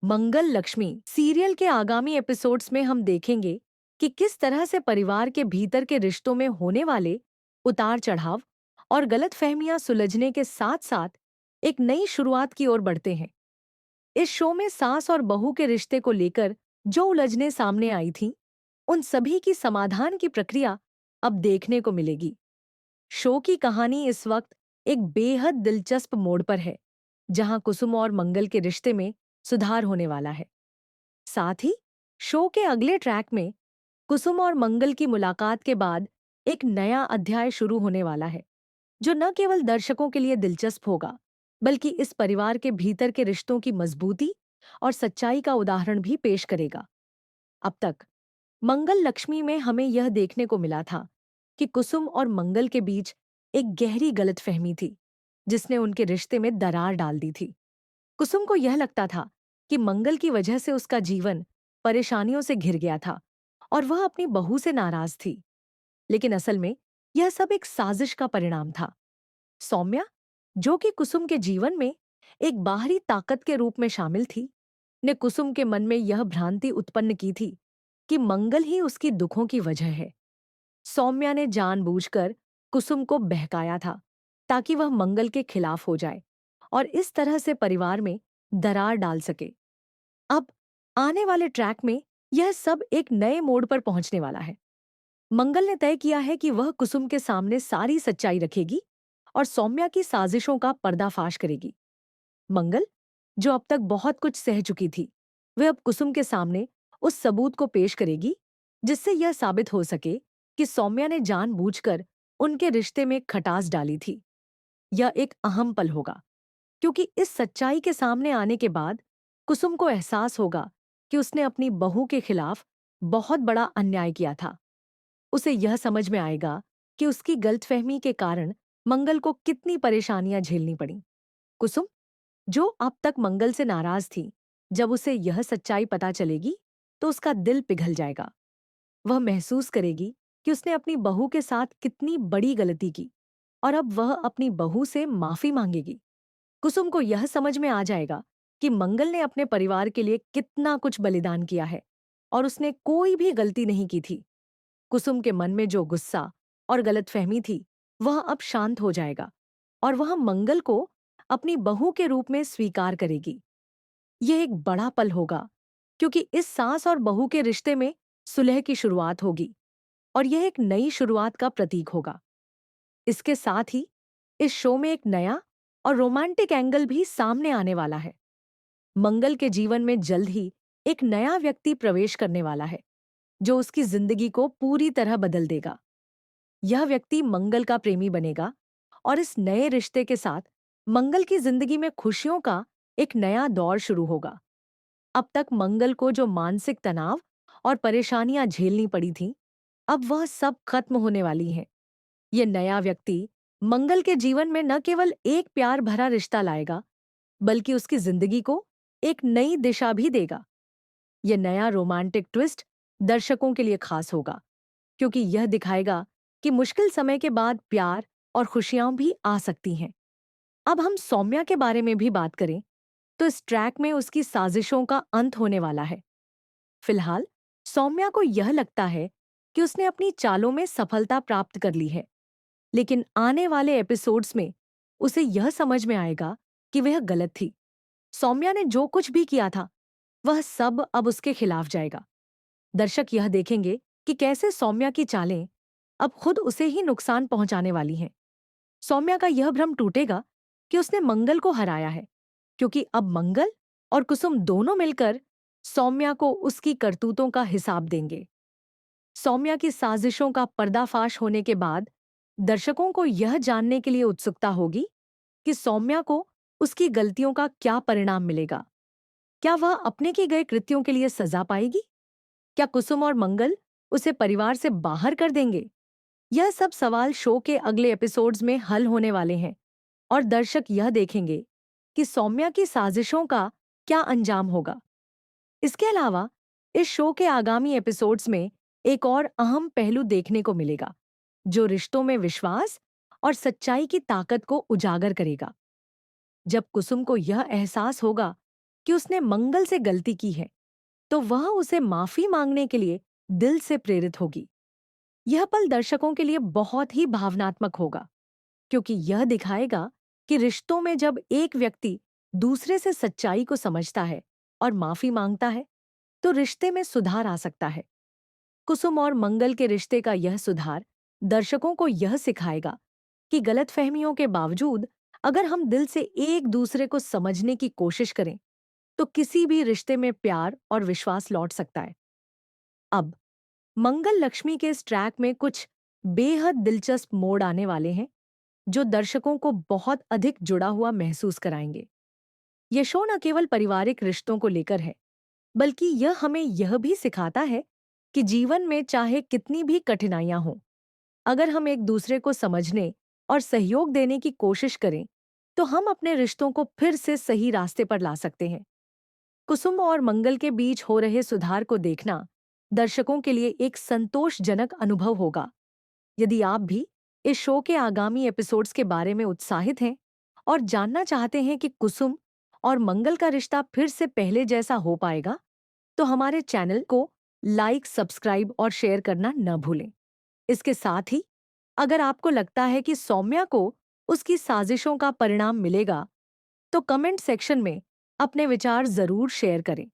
मंगल Lakshmi serial के आगामी episodes में हम देखेंगे कि किस तरह से परिवार के भीतर के रिश्तों में होने वाले उतार चढ़ाव और गलतफहमियां सुलझने के साथ साथ एक नई शुरुआत की ओर बढ़ते हैं। इस शो में सास और बहू के रिश्ते को लेकर जो उलझनें सामने आई थीं, उन सभी की समाधान की प्रक्रिया अब देखने को मिलेगी। शो की कहानी इस वक्त एक बेहद दिलचस्प मोड़ पर है, जहां कुसुम और मंगल के रिश्ते में सुधार होने वाला है। साथ ही शो के अगले ट्रैक में कुसुम और मंगल की मुलाकात के बाद एक नया अध्याय शुरू होने वाला है, जो न केवल दर्शकों के लिए दिलचस्प होगा, बल्कि इस परिवार के भीतर के रिश्तों की मजबूती और सच्चाई का उदाहरण भी पेश करेगा। अब तक मंगल लक्ष्मी में हमें यह देखने को मिला था कि कुसुम और मंगल के बीच एक गहरी गलतफहमी थी, जिसने उनके रिश्ते में दरार डाल दी थी। कुसुम को यह लगता था कि मंगल की वजह से उसका जीवन परेशानियों से घिर गया था और वह अपनी बहू से नाराज थी। लेकिन असल में यह सब एक साजिश का परिणाम था। सौम्या, जो कि कुसुम के जीवन में एक बाहरी ताकत के रूप में शामिल थी, ने कुसुम के मन में यह भ्रांति उत्पन्न की थी कि मंगल ही उसकी दुखों की वजह है। सौम्या ने जानबूझकर कुसुम को बहकाया था, ताकि वह मंगल के खिलाफ हो जाए और इस तरह से परिवार में दरार डाल सके। अब आने वाले ट्रैक में यह सब एक नए मोड़ पर पहुंचने वाला है। मंगल ने तय किया है कि वह कुसुम के सामने सारी सच्चाई रखेगी और सौम्या की साजिशों का पर्दाफाश करेगी। मंगल, जो अब तक बहुत कुछ सह चुकी थी, वह अब कुसुम के सामने उस सबूत को पेश करेगी जिससे यह साबित हो सके कि सौम्या ने जानबूझकर उनके रिश्ते में खटास डाली थी। यह एक अहम पल होगा, क्योंकि इस सच्चाई के सामने आने के बाद कुसुम को एहसास होगा कि उसने अपनी बहू के खिलाफ बहुत बड़ा अन्याय किया था। उसे यह समझ में आएगा कि उसकी गलतफहमी के कारण मंगल को कितनी परेशानियां झेलनी पड़ी। कुसुम, जो अब तक मंगल से नाराज थी, जब उसे यह सच्चाई पता चलेगी तो उसका दिल पिघल जाएगा। वह महसूस करेगी कि उसने अपनी बहू के साथ कितनी बड़ी गलती की और अब वह अपनी बहू से माफी मांगेगी। कुसुम को यह समझ में आ जाएगा कि मंगल ने अपने परिवार के लिए कितना कुछ बलिदान किया है और उसने कोई भी गलती नहीं की थी। कुसुम के मन में जो गुस्सा और गलतफहमी थी, वह अब शांत हो जाएगा और वह मंगल को अपनी बहू के रूप में स्वीकार करेगी। यह एक बड़ा पल होगा, क्योंकि इस सास और बहू के रिश्ते में सुलह की शुरुआत होगी और यह एक नई शुरुआत का प्रतीक होगा। इसके साथ ही इस शो में एक नया और रोमांटिक एंगल भी सामने आने वाला है। मंगल के जीवन में जल्द ही एक नया व्यक्ति प्रवेश करने वाला है, जो उसकी जिंदगी को पूरी तरह बदल देगा। यह व्यक्ति मंगल का प्रेमी बनेगा और इस नए रिश्ते के साथ मंगल की जिंदगी में खुशियों का एक नया दौर शुरू होगा। अब तक मंगल को जो मानसिक तनाव और परेशानियां झेलनी पड़ी थीं, अब वह सब खत्म होने वाली हैं। ये नया व्यक्ति मंगल के जीवन में न केवल एक प्यार भरा रिश्ता लाएगा, बल्कि उसकी जिंदगी को एक नई दिशा भी देगा। ये नया रोमांटिक ट्विस्ट दर्शकों के लिए खास होगा, क्योंकि यह दिखाएगा कि मुश्किल समय के बाद प्यार और खुशियां भी आ सकती हैं। अब हम सौम्या के बारे में भी बात करें, तो इस ट्रैक में उसकी साजिशों का अंत होने वाला है। फिलहाल सौम्या को यह लगता है कि उसने अपनी चालों में सफलता प्राप्त कर ली है, लेकिन आने वाले एपिसोड्स में उसे यह समझ में आएगा कि वह गलत थी। सौम्या ने जो कुछ भी किया था, वह सब अब उसके खिलाफ जाएगा। दर्शक यह देखेंगे कि कैसे सौम्या की चालें अब खुद उसे ही नुकसान पहुंचाने वाली हैं। सौम्या का यह भ्रम टूटेगा कि उसने मंगल को हराया है, क्योंकि अब मंगल और कुसुम दोनों मिलकर सौम्या को उसकी करतूतों का हिसाब देंगे। सौम्या की साजिशों का पर्दाफाश होने के बाद दर्शकों को यह जानने के लिए उत्सुकता होगी कि सौम्या को उसकी गलतियों का क्या परिणाम मिलेगा। क्या वह अपने किए गए कृत्यों के लिए सजा पाएगी? क्या कुसुम और मंगल उसे परिवार से बाहर कर देंगे? यह सब सवाल शो के अगले एपिसोड्स में हल होने वाले हैं और दर्शक यह देखेंगे कि सौम्या की साजिशों का क्या अंजाम होगा। इसके अलावा इस शो के आगामी एपिसोड्स में एक और अहम पहलू देखने को मिलेगा, जो रिश्तों में विश्वास और सच्चाई की ताकत को उजागर करेगा। जब कुसुम को यह एहसास होगा कि उसने मंगल से गलती की है, तो वह उसे माफी मांगने के लिए दिल से प्रेरित होगी। यह पल दर्शकों के लिए बहुत ही भावनात्मक होगा, क्योंकि यह दिखाएगा कि रिश्तों में जब एक व्यक्ति दूसरे से सच्चाई को समझता है और माफी मांगता है, तो रिश्ते में सुधार आ सकता है। कुसुम और मंगल के रिश्ते का यह सुधार दर्शकों को यह सिखाएगा कि गलतफहमियों के बावजूद अगर हम दिल से एक दूसरे को समझने की कोशिश करें, तो किसी भी रिश्ते में प्यार और विश्वास लौट सकता है। अब मंगल लक्ष्मी के इस ट्रैक में कुछ बेहद दिलचस्प मोड़ आने वाले हैं, जो दर्शकों को बहुत अधिक जुड़ा हुआ महसूस कराएंगे। यह शो न केवल पारिवारिक रिश्तों को लेकर है, बल्कि यह हमें यह भी सिखाता है कि जीवन में चाहे कितनी भी कठिनाइयां हों, अगर हम एक दूसरे को समझने और सहयोग देने की कोशिश करें, तो हम अपने रिश्तों को फिर से सही रास्ते पर ला सकते हैं। कुसुम और मंगल के बीच हो रहे सुधार को देखना दर्शकों के लिए एक संतोषजनक अनुभव होगा। यदि आप भी इस शो के आगामी एपिसोड्स के बारे में उत्साहित हैं और जानना चाहते हैं कि कुसुम और मंगल का रिश्ता फिर से पहले जैसा हो पाएगा, तो हमारे चैनल को लाइक, सब्सक्राइब और शेयर करना न भूलें। इसके साथ ही अगर आपको लगता है कि सौम्या को उसकी साजिशों का परिणाम मिलेगा, तो कमेंट सेक्शन में अपने विचार जरूर शेयर करें।